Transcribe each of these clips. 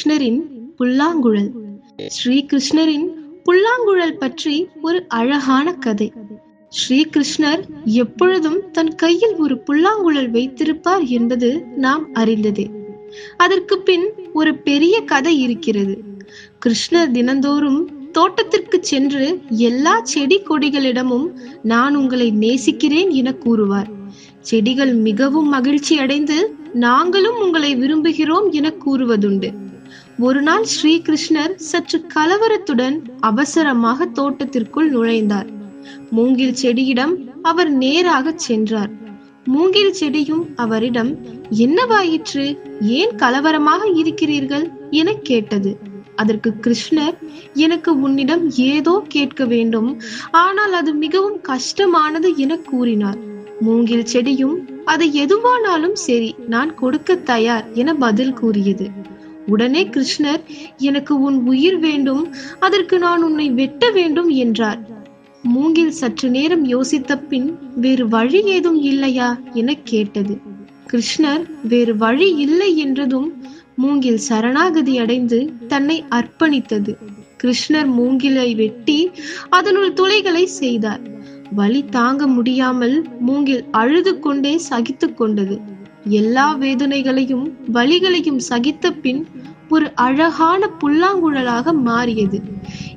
கிருஷ்ணரின் புல்லாங்குழல். ஸ்ரீ கிருஷ்ணரின் புல்லாங்குழல் பற்றி ஒரு அழகான கதை. ஸ்ரீ கிருஷ்ணர் எப்பொழுதும் தன் கையில் ஒரு புல்லாங்குழல் வைத்திருப்பார் என்பது நாம் அறிந்ததே. அதற்கு பின் ஒரு பெரிய கதை இருக்கிறது. கிருஷ்ணர் தினந்தோறும் தோட்டத்திற்கு சென்று எல்லா செடி கொடிகளிடமும் நான் உங்களை நேசிக்கிறேன் என கூறுவார். செடிகள் மிகவும் மகிழ்ச்சி அடைந்து நாங்களும் உங்களை விரும்புகிறோம் என கூறுவதுண்டு. ஒரு நாள் ஸ்ரீ கிருஷ்ணர் சற்று கலவரத்துடன் அவசரமாக தோட்டத்திற்குள் நுழைந்தார். மூங்கில் செடியிடம் அவர் நேராக சென்றார். மூங்கில் செடியும் அவரிடம், என்னவாயிற்று, ஏன் கலவரமாக இருக்கிறீர்கள் என கேட்டது. அதற்கு கிருஷ்ணர், எனக்கு உன்னிடம் ஏதோ கேட்க வேண்டும், ஆனால் அது மிகவும் கஷ்டமானது என கூறினார். மூங்கில் செடியும், அது எதுவானாலும் சரி, நான் கொடுக்க தயார் என பதில் கூறியது. உடனே கிருஷ்ணர், எனக்கு உன் உயிர் வேண்டும், அதற்கு நான் உன்னை வெட்ட வேண்டும் என்றார். மூங்கில் சற்று நேரம் யோசித்த பின், வேறு வழி ஏதும் இல்லையா என கேட்டது. கிருஷ்ணர் வேறு வழி இல்லை என்றதும் மூங்கில் சரணாகதி அடைந்து தன்னை அர்ப்பணித்தது. கிருஷ்ணர் மூங்கிலை வெட்டி அதனுள் துளைகளை செய்தார். வலி தாங்க முடியாமல் மூங்கில் அழுது கொண்டே சகித்து கொண்டது. எல்லா வேதனைகளையும் வலிகளையும் சகித்த பின் ஒரு அழகான புல்லாங்குழலாக மாறியது.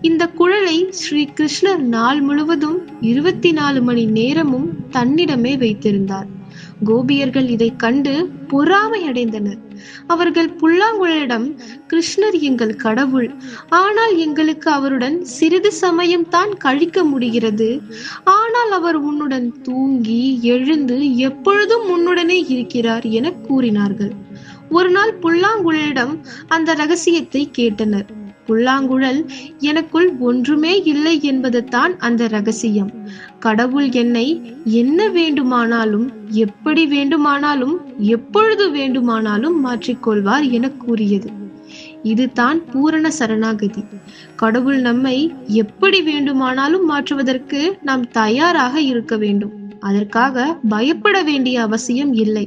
இந்த குழலை ஸ்ரீ கிருஷ்ணர் நாள் முழுவதும் 24 மணி நேரமும் தன்னிடமே வைத்திருந்தார். கோபியர்கள் இதை கண்டு பொறாமை அடைந்தனர். அவர்கள் புல்லாங்குழலிடம், கிருஷ்ணர் எங்கள் கடவுள், ஆனால் எங்களுக்கு அவருடன் சிறிது சமயம் தான் கழிக்க முடிகிறது. ஆனால் அவர் உன்னுடன் தூங்கி எழுந்து எப்பொழுதும் உன்னுடனே இருக்கிறார் என கூறினார்கள். ஒரு நாள் புல்லாங்குழலிடம் அந்த ரகசியத்தை கேட்டனர். புல்லாங்குழல், எனக்குள் ஒன்றுமே இல்லை என்பது தான் அந்த ரகசியம். கடவுள் என்னை என்ன வேண்டுமானாலும், எப்படி வேண்டுமானாலும், எப்பொழுது வேண்டுமானாலும் மாற்றிக்கொள்வார் என கூறியது. இதுதான் பூரண சரணாகதி. கடவுள் நம்மை எப்படி வேண்டுமானாலும் மாற்றுவதற்கு நாம் தயாராக இருக்க வேண்டும். அதற்காக பயப்பட வேண்டிய அவசியம் இல்லை.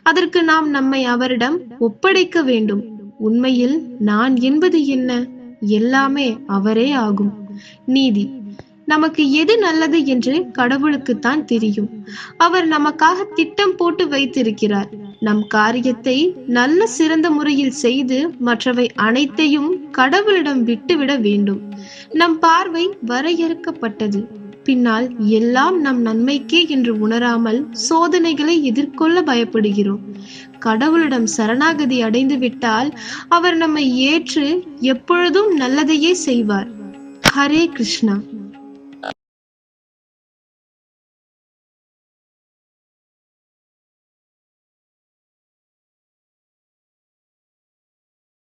அதற்கு நாம் நம்மை அவரிடம் ஒப்படைக்க வேண்டும். உண்மையில் நான் என்பது என்ன? எல்லாமே அவரே ஆகும். நீதி. நமக்கு எது நல்லது என்று கடவுளுக்குத்தான் தெரியும். அவர் நமக்காக திட்டம் போட்டு வைத்திருக்கிறார். நம் காரியத்தை நல்ல சிறந்த முறையில் செய்து மற்றவை அனைத்தையும் கடவுளிடம் விட்டுவிட வேண்டும். நம் பார்வை வரையறுக்கப்பட்டது. பின்னால் எல்லாம் நம் நன்மைக்கே என்று உணராமல் சோதனைகளை எதிர்கொள்ள பயப்படுகிறோம். கடவுளிடம் சரணாகதி அடைந்து விட்டால் அவர் நம்மை ஏற்று எப்பொழுதும் நல்லதையே செய்வார். ஹரே கிருஷ்ணா.